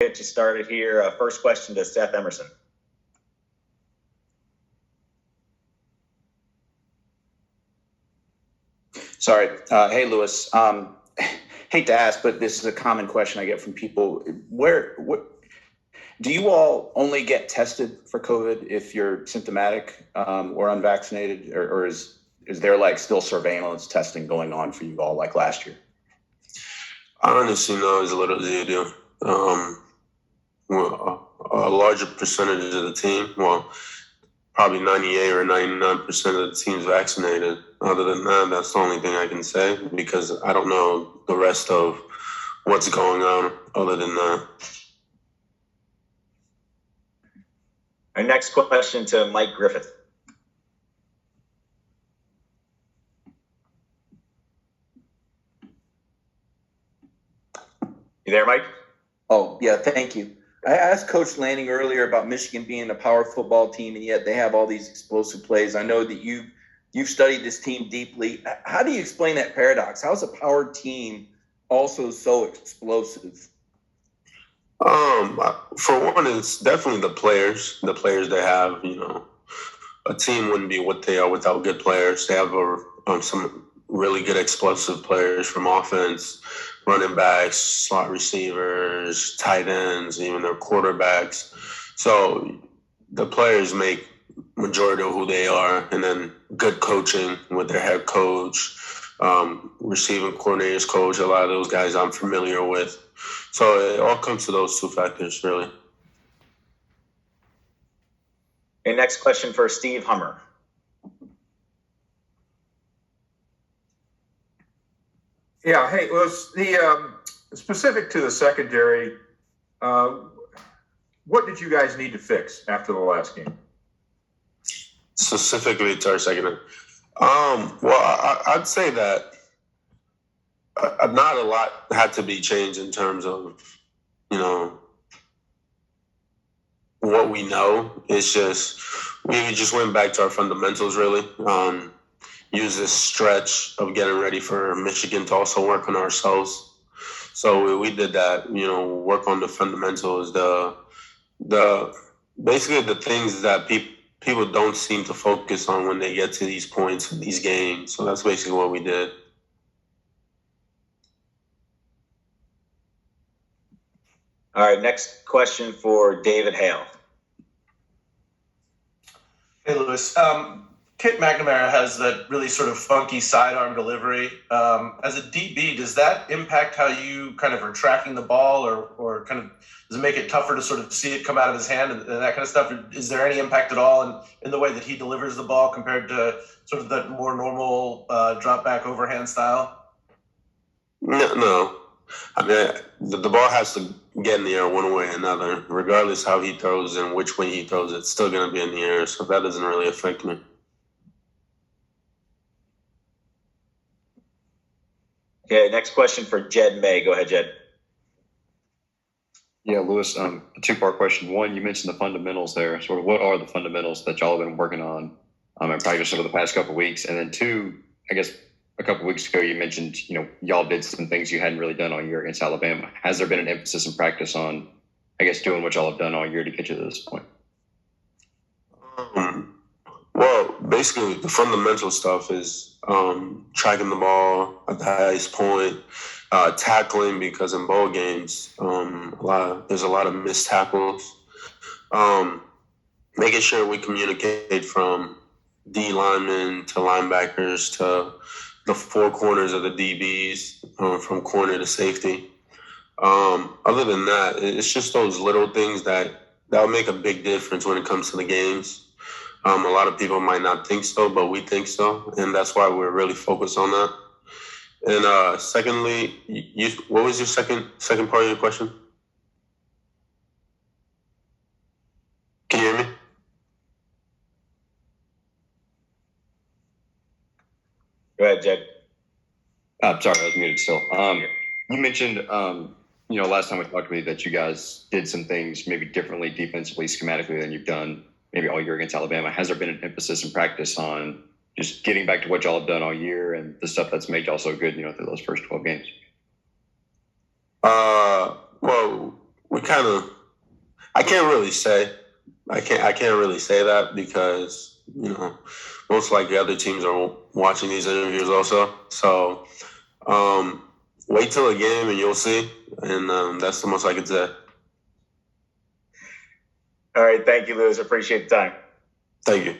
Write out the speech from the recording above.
get you started here. First question to Seth Emerson. Sorry. Hey, Lewis. Hate to ask, but this is a common question I get from people. Do you all only get tested for COVID if you're symptomatic or unvaccinated, or is there like still surveillance testing going on for you all like last year? I honestly know as little as you do. Well, a larger percentage of the team, well, probably 98 or 99% of the team's vaccinated. Other than that, that's the only thing I can say because I don't know the rest of what's going on other than that. Our next question to Mike Griffith. You there, Mike? Oh, yeah, thank you. I asked Coach Lanning earlier about Michigan being a power football team, and yet they have all these explosive plays. I know that you've studied this team deeply. How do you explain that paradox? How is a power team also so explosive? For one, it's definitely the players they have. You know, a team wouldn't be what they are without good players. They have some really good explosive players from offense, running backs, slot receivers, tight ends, even their quarterbacks. So the players make majority of who they are, and then good coaching with their head coach, receiving coordinators coach. A lot of those guys I'm familiar with. So it all comes to those two factors, really. Okay, next question for Steve Hummer. Yeah, hey, was the specific to the secondary, what did you guys need to fix after the last game? Specifically to our secondary. Well, I'd say that not a lot had to be changed in terms of, you know, what we know. It's just we just went back to our fundamentals, really. Use this stretch of getting ready for Michigan to also work on ourselves. So we did that, you know, work on the fundamentals, the basically the things that people don't seem to focus on when they get to these points in these games. So that's basically what we did. All right, next question for David Hale. Hey, Lewis. Kit McNamara has that really sort of funky sidearm delivery. As a DB, does that impact how you kind of are tracking the ball or kind of does it make it tougher to sort of see it come out of his hand and that kind of stuff? Is there any impact at all in the way that he delivers the ball compared to sort of that more normal drop back overhand style? No. I mean, the ball has to get in the air one way or another. Regardless how he throws and which way he throws, it's still going to be in the air. So that doesn't really affect me. Okay, next question for Jed May. Go ahead, Jed. Yeah, Lewis, a two-part question. One, you mentioned the fundamentals there. Sort of what are the fundamentals that y'all have been working on in practice over the past couple of weeks? And then two, I guess a couple of weeks ago you mentioned, you know, y'all did some things you hadn't really done all year against Alabama. Has there been an emphasis in practice on, I guess, doing what y'all have done all year to get you to this point? Well, basically the fundamental stuff is tracking the ball at the highest point, tackling, because in bowl games there's a lot of missed tackles, making sure we communicate from D linemen to linebackers to the four corners of the DBs, from corner to safety. Other than that, it's just those little things that'll make a big difference when it comes to the games. A lot of people might not think so, but we think so, and that's why we're really focused on that. And secondly, what was your second part of your question? Can you hear me? Go ahead, Jed. Sorry, I was muted still. You mentioned, you know, last time we talked with you that you guys did some things maybe differently defensively, schematically than you've done maybe all year against Alabama. Has there been an emphasis in practice on just getting back to what y'all have done all year and the stuff that's made y'all so good, you know, through those first 12 games? Well, I can't really say. I can't really say that because, most likely other teams are watching these interviews also. So wait till the game and you'll see. And that's the most I could say. All right. Thank you, Lewis. Appreciate the time. Thank you.